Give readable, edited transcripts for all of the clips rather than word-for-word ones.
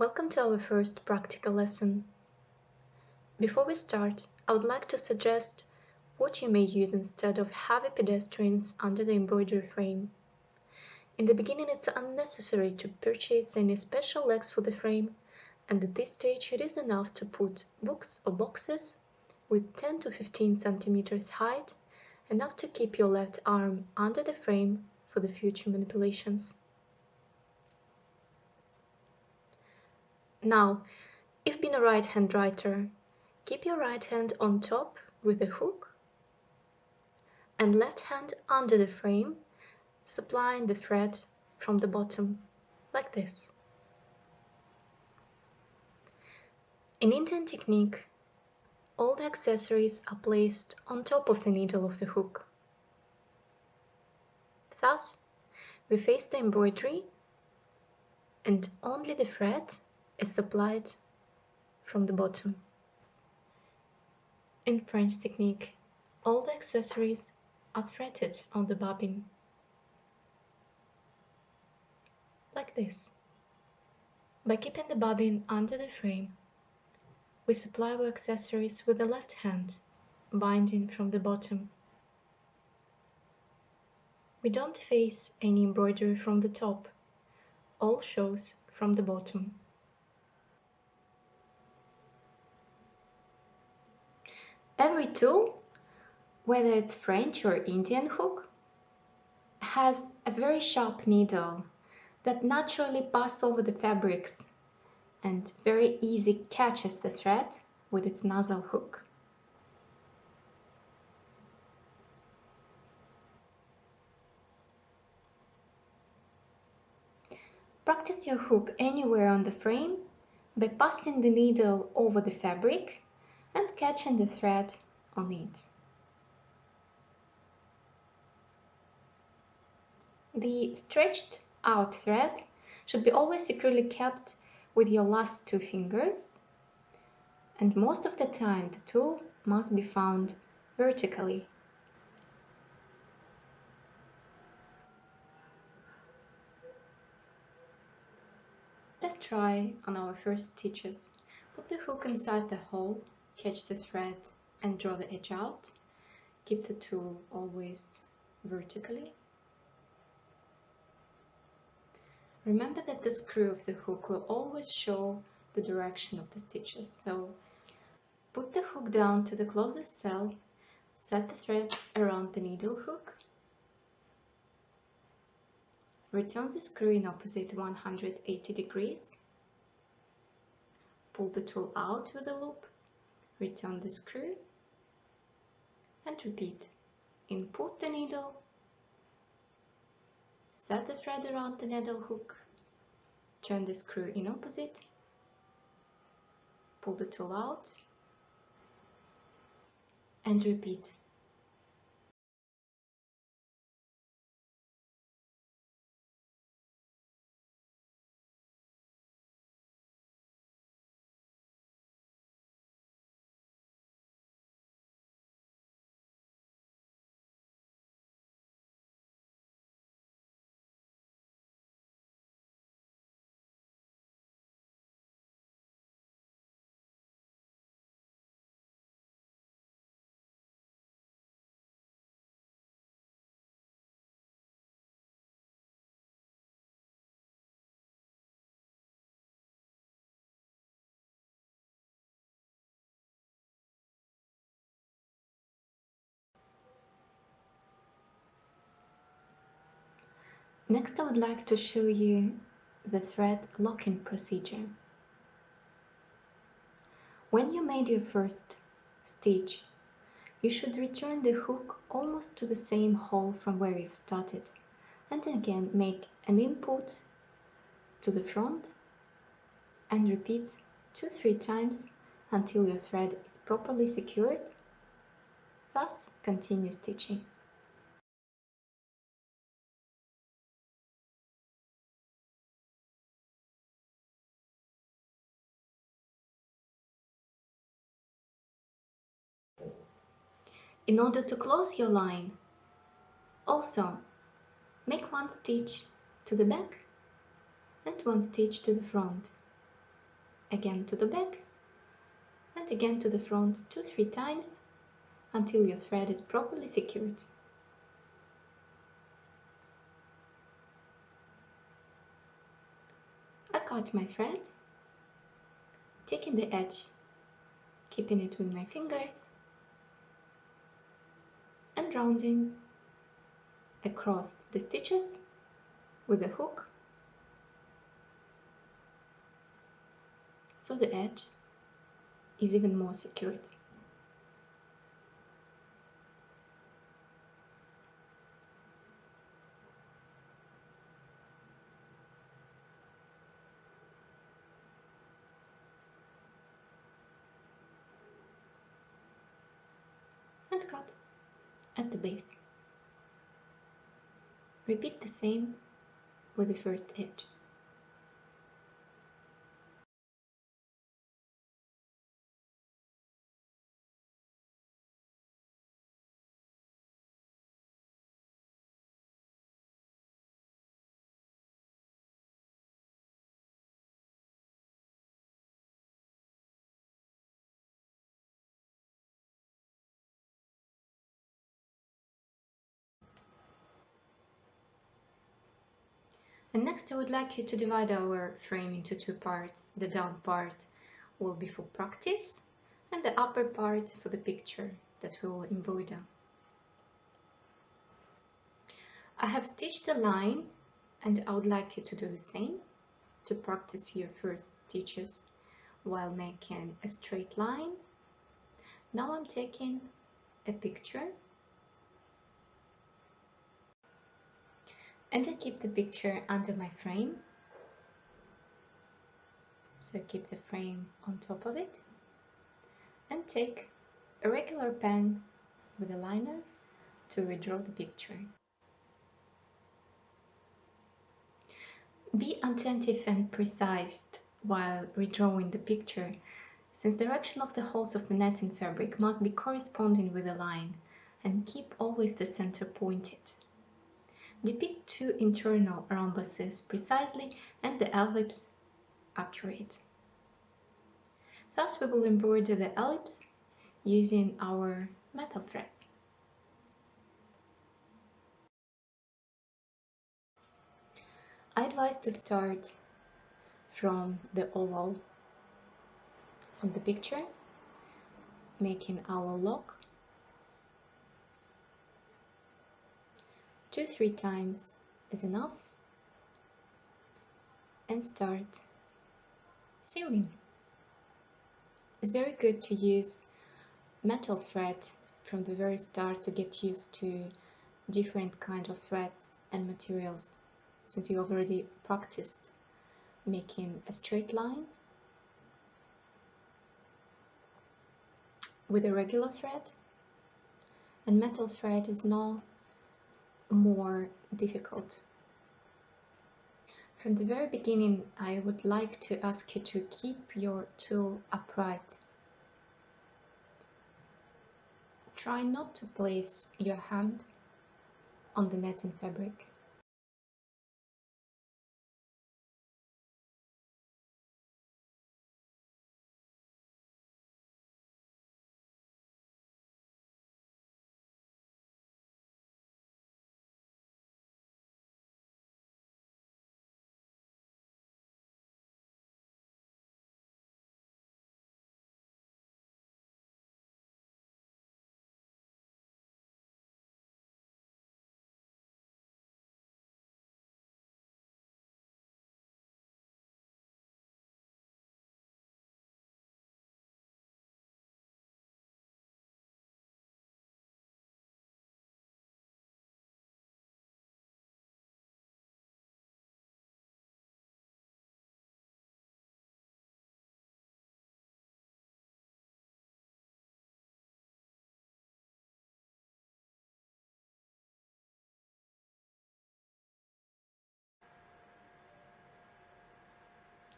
Welcome to our first practical lesson. Before we start, I would like to suggest what you may use instead of heavy pedestrians under the embroidery frame. In the beginning, it's unnecessary to purchase any special legs for the frame, and at this stage it is enough to put books or boxes with 10 to 15 centimeters height, enough to keep your left arm under the frame for the future manipulations. Now, if being a right-hand writer, keep your right hand on top with the hook and left hand under the frame, supplying the thread from the bottom, like this. In Indian technique, all the accessories are placed on top of the needle of the hook. Thus, we face the embroidery and only the thread is supplied from the bottom. In French technique, all the accessories are threaded on the bobbin, like this. By keeping the bobbin under the frame, we supply our accessories with the left hand, binding from the bottom. We don't face any embroidery from the top, all shows from the bottom. Every tool, whether it's French or Indian hook, has a very sharp needle that naturally passes over the fabrics and very easy catches the thread with its nozzle hook. Practice your hook anywhere on the frame by passing the needle over the fabric and catching the thread on it. The stretched out thread should be always securely kept with your last two fingers, and most of the time the tool must be found vertically. Let's try on our first stitches. Put the hook inside the hole, catch the thread and draw the edge out. Keep the tool always vertically. Remember that the screw of the hook will always show the direction of the stitches, so put the hook down to the closest cell, set the thread around the needle hook, return the screw in opposite 180 degrees, pull the tool out with a loop, return the screw, and repeat. Input the needle, set the thread around the needle hook, turn the screw in opposite, pull the tool out, and repeat. Next, I would like to show you the thread locking procedure. When you made your first stitch, you should return the hook almost to the same hole from where you've started, and again make an input to the front and repeat 2-3 times until your thread is properly secured. Thus, continue stitching. In order to close your line, also make one stitch to the back and one stitch to the front. again to the back, and again to the front 2-3 times until your thread is properly secured. I cut my thread, taking the edge, keeping it with my fingers, and rounding across the stitches with a hook, so the edge is even more secured. And cut at the base. Repeat the same with the first edge. And next I would like you to divide our frame into two parts. The down part will be for practice and the upper part for the picture that we will embroider. I have stitched the line and I would like you to do the same to practice your first stitches while making a straight line. Now I'm taking a picture and I keep the picture under my frame. So I keep the frame on top of it and take a regular pen with a liner to redraw the picture. Be attentive and precise while redrawing the picture, since the direction of the holes of the netting fabric must be corresponding with the line, and keep always the center pointed. Depict two internal rhombuses precisely and the ellipse accurate. Thus we will embroider the ellipse using our metal threads. I advise to start from the oval on the picture, making our lock 2-3 times is enough, and start sewing. It's very good to use metal thread from the very start to get used to different kind of threads and materials, since you already practiced making a straight line with a regular thread, and metal thread is now more difficult. From the very beginning, I would like to ask you to keep your tool upright. Try not to place your hand on the netting fabric.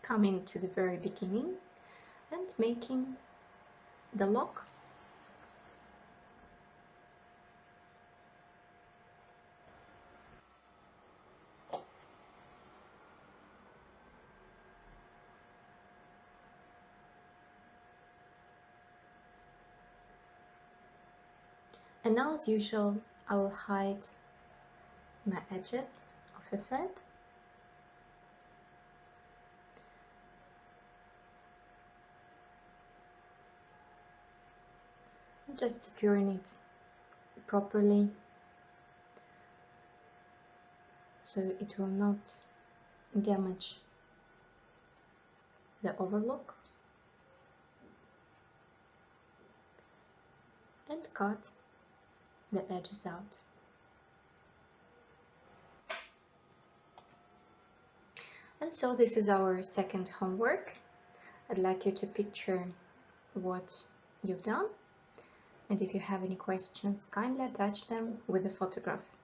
Coming to the very beginning and making the lock. And now, as usual, I will hide my edges of the thread. I'm just securing it properly so it will not damage the overlock, and cut the edges out. And so this is our second homework. I'd like you to picture what you've done, and if you have any questions, kindly attach them with the photograph.